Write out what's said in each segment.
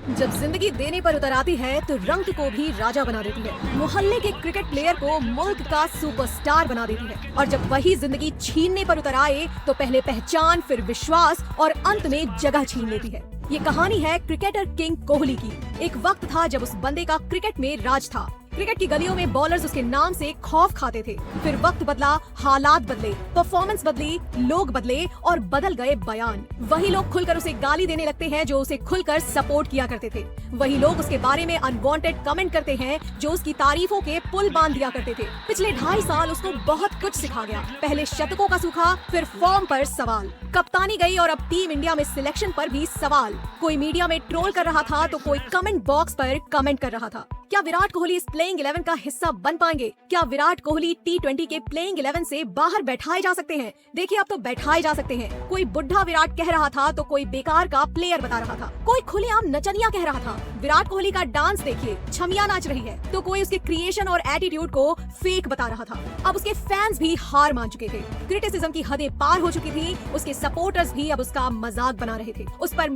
जब जिंदगी देने पर उतर आती है तो रंग को भी राजा बना देती है। मोहल्ले के क्रिकेट प्लेयर को मुल्क का सुपरस्टार बना देती है। और जब वही जिंदगी छीनने पर उतर आए तो पहले पहचान, फिर विश्वास और अंत में जगह छीन लेती है। ये कहानी है क्रिकेटर किंग कोहली की। एक वक्त था जब उस बंदे का क्रिकेट में राज था। क्रिकेट की गलियों में बॉलर्स उसके नाम से खौफ खाते थे। फिर वक्त बदला, हालात बदले, परफॉर्मेंस बदली, लोग बदले और बदल गए बयान। वही लोग खुलकर उसे गाली देने लगते हैं जो उसे खुलकर सपोर्ट किया करते थे। वही लोग उसके बारे में अनवांटेड कमेंट करते हैं जो उसकी तारीफों के पुल बांध दिया करते थे। पिछले 2.5 साल उसको बहुत कुछ सिखा गया। पहले शतकों का सूखा, फिर फॉर्म पर सवाल, कप्तानी गई और अब टीम इंडिया में सिलेक्शन पर भी सवाल। कोई मीडिया में ट्रोल कर रहा था तो कोई कमेंट बॉक्स पर कमेंट कर रहा था। क्या विराट कोहली इस प्लेइंग 11 का हिस्सा बन पाएंगे? क्या विराट कोहली T20 के प्लेइंग 11 से बाहर बैठाए जा सकते हैं? देखिए, अब तो बैठाए जा सकते हैं। कोई बुढ़ा विराट कह रहा था तो कोई बेकार का प्लेयर बता रहा था। कोई खुलेआम नचनिया कह रहा था। विराट कोहली का डांस देखिए, छमिया नाच रही है, तो कोई उसके क्रिएशन और एटीट्यूड को फेक बता रहा था। अब उसके फैंस भी हार मान चुके थे। क्रिटिसिज्म की हदें पार हो चुकी थी। उसके सपोर्टर्स भी अब उसका मजाक बना रहे थे। उस पर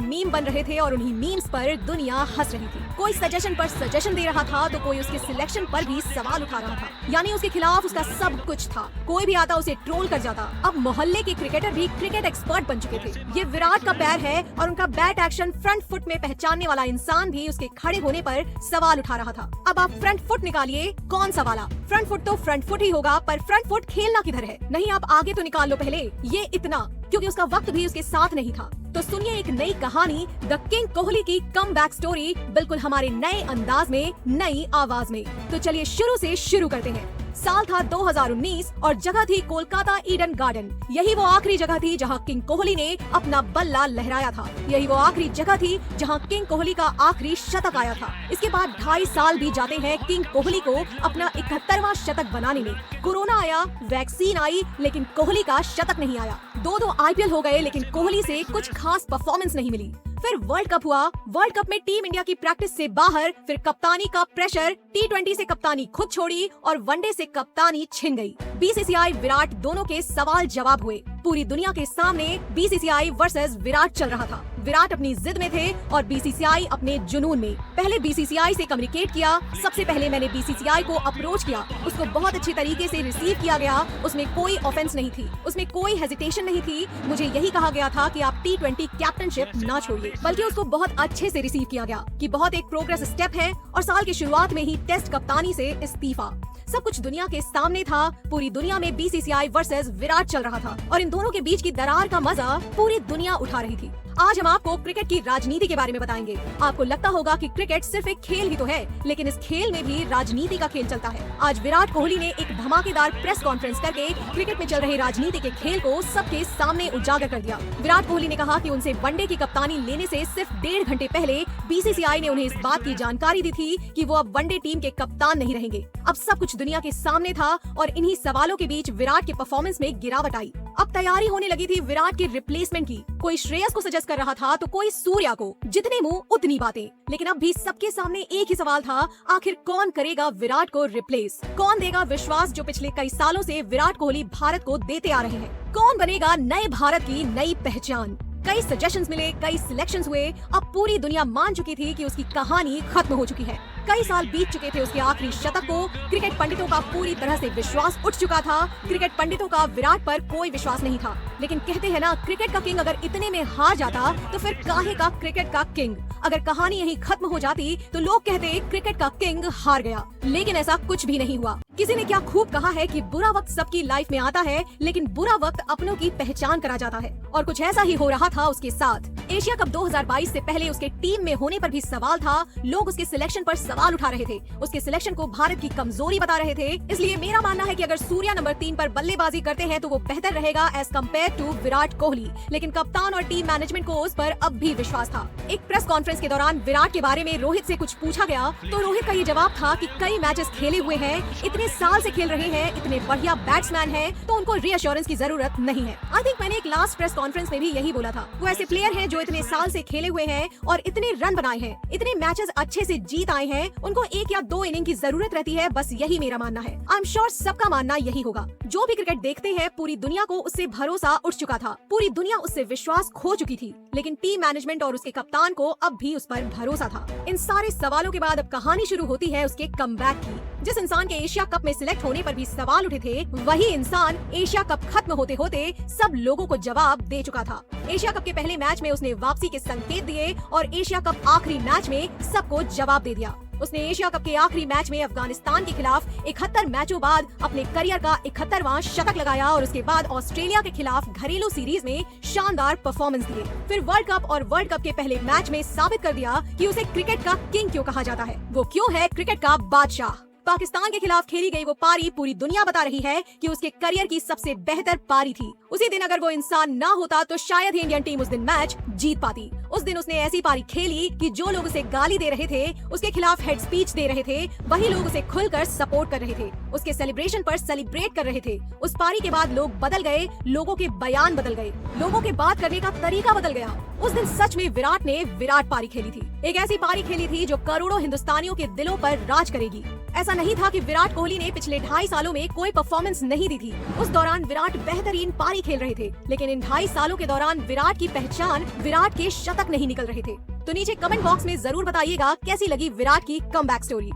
मीम बन रहे थे और उन्हीं मीम्स पर दुनिया हंस रही थी। कोई सजेशन पर सजेशन दे रहा था तो कोई उसके सिलेक्शन पर भी सवाल उठा रहा था। यानी उसके खिलाफ उसका सब कुछ था। कोई भी आता उसे ट्रोल कर जाता। अब मोहल्ले के क्रिकेटर भी क्रिकेट एक्सपर्ट बन चुके थे। ये विराट का पैर है और उनका बैट एक्शन फ्रंट फुट में पहचानने वाला इंसान भी उसके खड़े होने पर सवाल उठा रहा था। अब आप फ्रंट फुट निकालिए, कौन सा वाला? फ्रंट फुट तो फ्रंट फुट ही होगा, पर फ्रंट फुट खेलना किधर है? नहीं, आप आगे तो निकाल लो पहले। ये इतना, क्योंकि उसका वक्त भी उसके साथ नहीं था। तो सुनिए एक नई कहानी, द किंग कोहली की कम बैक स्टोरी, बिल्कुल हमारे नए अंदाज में, नई आवाज में। तो चलिए शुरू से शुरू करते हैं। साल था 2019 और जगह थी कोलकाता ईडन गार्डन। यही वो आखिरी जगह थी जहां किंग कोहली ने अपना बल्ला लहराया था। यही वो आखिरी जगह थी जहां किंग कोहली का आखिरी शतक आया था। इसके बाद 2.5 साल बीत जाते हैं किंग कोहली को अपना 71वां शतक बनाने में। कोरोना आया, वैक्सीन आई, लेकिन कोहली का शतक नहीं आया। 2 IPL हो गए, लेकिन कोहली से कुछ खास परफॉर्मेंस नहीं मिली। फिर वर्ल्ड कप हुआ। वर्ल्ड कप में टीम इंडिया की प्रैक्टिस से बाहर, फिर कप्तानी का प्रेशर, T20 से कप्तानी खुद छोड़ी और वनडे से कप्तानी छिन गई। BCCI विराट दोनों के सवाल जवाब हुए। पूरी दुनिया के सामने BCCI वर्सेस विराट चल रहा था। विराट अपनी जिद में थे और BCCI अपने जुनून में। पहले BCCI से कम्युनिकेट किया। सबसे पहले मैंने BCCI को अप्रोच किया। उसको बहुत अच्छी तरीके से रिसीव किया गया। उसमें कोई ऑफेंस नहीं थी, उसमें कोई हेजिटेशन नहीं थी। मुझे यही कहा गया था कि आप T20 कैप्टनशिप ना छोड़िए, बल्कि उसको बहुत अच्छे से रिसीव किया गया कि बहुत एक प्रोग्रेस स्टेप है और साल की शुरुआत में ही टेस्ट कप्तानी से इस्तीफा। सब कुछ दुनिया के सामने था। पूरी दुनिया में BCCI वर्सेस विराट चल रहा था और इन दोनों के बीच की दरार का मजा पूरी दुनिया उठा रही थी। आज हम आपको क्रिकेट की राजनीति के बारे में बताएंगे। आपको लगता होगा कि क्रिकेट सिर्फ एक खेल ही तो है, लेकिन इस खेल में भी राजनीति का खेल चलता है। आज विराट कोहली ने एक धमाकेदार प्रेस कॉन्फ्रेंस करके क्रिकेट में चल रहे राजनीति के खेल को सबके सामने उजागर कर दिया। विराट कोहली ने कहा कि उनसे वनडे की कप्तानी लेने से सिर्फ 1.5 घंटे पहले BCCI ने उन्हें इस बात की जानकारी दी थी कि वो अब वनडे टीम के कप्तान नहीं रहेंगे। अब सब कुछ दुनिया के सामने था और इन्हीं सवालों के बीच विराट के परफॉर्मेंस में गिरावट आई। अब तैयारी होने लगी थी विराट के रिप्लेसमेंट की। कोई श्रेयस को सजेस्ट कर रहा था तो कोई सूर्या को। जितने मुंह उतनी बातें। लेकिन अब भी सबके सामने एक ही सवाल था, आखिर कौन करेगा विराट को रिप्लेस? कौन देगा विश्वास जो पिछले कई सालों से विराट कोहली भारत को देते आ रहे हैं? कौन बनेगा नए भारत की नई पहचान? कई सजेशंस मिले, कई सिलेक्शंस हुए। अब पूरी दुनिया मान चुकी थी कि उसकी कहानी खत्म हो चुकी है। कई साल बीत चुके थे उसके आखिरी शतक को। क्रिकेट पंडितों का पूरी तरह से विश्वास उठ चुका था। क्रिकेट पंडितों का विराट पर कोई विश्वास नहीं था। लेकिन कहते हैं ना, क्रिकेट का किंग अगर इतने में हार जाता तो फिर काहे का क्रिकेट का किंग? अगर कहानी यहीं खत्म हो जाती तो लोग कहते क्रिकेट का किंग हार गया। लेकिन ऐसा कुछ भी नहीं हुआ। किसी ने क्या खूब कहा है कि बुरा वक्त सबकी लाइफ में आता है, लेकिन बुरा वक्त अपनों की पहचान करा जाता है। और कुछ ऐसा ही हो रहा था उसके साथ। एशिया कप 2022 से पहले उसके टीम में होने पर भी सवाल था। लोग उसके सिलेक्शन पर सवाल उठा रहे थे। उसके सिलेक्शन को भारत की कमजोरी बता रहे थे। इसलिए मेरा मानना है कि अगर सूर्या नंबर 3 पर बल्लेबाजी करते हैं तो वो बेहतर रहेगा as compare to Virat Kohli. लेकिन कप्तान और टीम मैनेजमेंट को उस पर अब भी विश्वास था। एक प्रेस कॉन्फ्रेंस के दौरान विराट के बारे में रोहित से कुछ पूछा गया तो रोहित का ये जवाब था कि कई मैचेस खेले हुए हैं, इतने साल से खेल रहे हैं, इतने बढ़िया बैट्समैन हैं, तो उनको रीअश्योरेंस की जरूरत नहीं है। आई थिंक मैंने एक लास्ट प्रेस कॉन्फ्रेंस में भी यही बोला था। वो ऐसे प्लेयर हैं जो जो इतने साल से खेले हुए हैं और इतने रन बनाए हैं, इतने मैचेस अच्छे से जीत आए हैं, उनको 1 या 2 इनिंग की जरूरत रहती है, बस यही मेरा मानना है। आई एम श्योर सबका मानना यही होगा। जो भी क्रिकेट देखते हैं, पूरी दुनिया को उससे भरोसा उठ चुका था, पूरी दुनिया उससे विश्वास खो चुकी थी, लेकिन टीम मैनेजमेंट और उसके कप्तान को अब भी उस पर भरोसा था। इन सारे सवालों के बाद अब कहानी शुरू होती है उसके कमबैक की। जिस इंसान के एशिया कप में सिलेक्ट होने पर भी सवाल उठे थे, वही इंसान एशिया कप खत्म होते होते सब लोगों को जवाब दे चुका था। एशिया कप के पहले मैच में उसने वापसी के संकेत दिए और एशिया कप आखिरी मैच में सबको जवाब दे दिया। उसने एशिया कप के आखिरी मैच में अफगानिस्तान के खिलाफ 71 मैचों बाद अपने करियर का 71वां शतक लगाया और उसके बाद ऑस्ट्रेलिया के खिलाफ घरेलू सीरीज में शानदार परफॉर्मेंस दिए। फिर वर्ल्ड कप और वर्ल्ड कप के पहले मैच में साबित कर दिया कि उसे क्रिकेट का किंग क्यों कहा जाता है। वो क्यों है क्रिकेट का बादशाह। पाकिस्तान के खिलाफ खेली गई वो पारी पूरी दुनिया बता रही है कि उसके करियर की सबसे बेहतर पारी थी। उसी दिन अगर वो इंसान ना होता तो शायद ही इंडियन टीम उस दिन मैच जीत पाती। उस दिन उसने ऐसी पारी खेली कि जो लोग उसे गाली दे रहे थे, उसके खिलाफ हेड स्पीच दे रहे थे, वही लोग उसे खुलकर सपोर्ट कर रहे थे, उसके सेलिब्रेशन पर सेलिब्रेट कर रहे थे। उस पारी के बाद लोग बदल गए, लोगों के बयान बदल गए, लोगों के बात करने का तरीका बदल गया। उस दिन सच में विराट ने विराट पारी खेली थी, एक ऐसी पारी खेली थी जो करोड़ों हिंदुस्तानियों के दिलों पर राज करेगी। ऐसा नहीं था कि विराट कोहली ने पिछले 2.5 सालों में कोई परफॉर्मेंस नहीं दी थी। उस दौरान विराट बेहतरीन पारी खेल रहे थे, लेकिन इन 2.5 सालों के दौरान विराट की पहचान विराट के शतक नहीं निकल रहे थे। तो नीचे कमेंट बॉक्स में जरूर बताइएगा कैसी लगी विराट की कमबैक स्टोरी।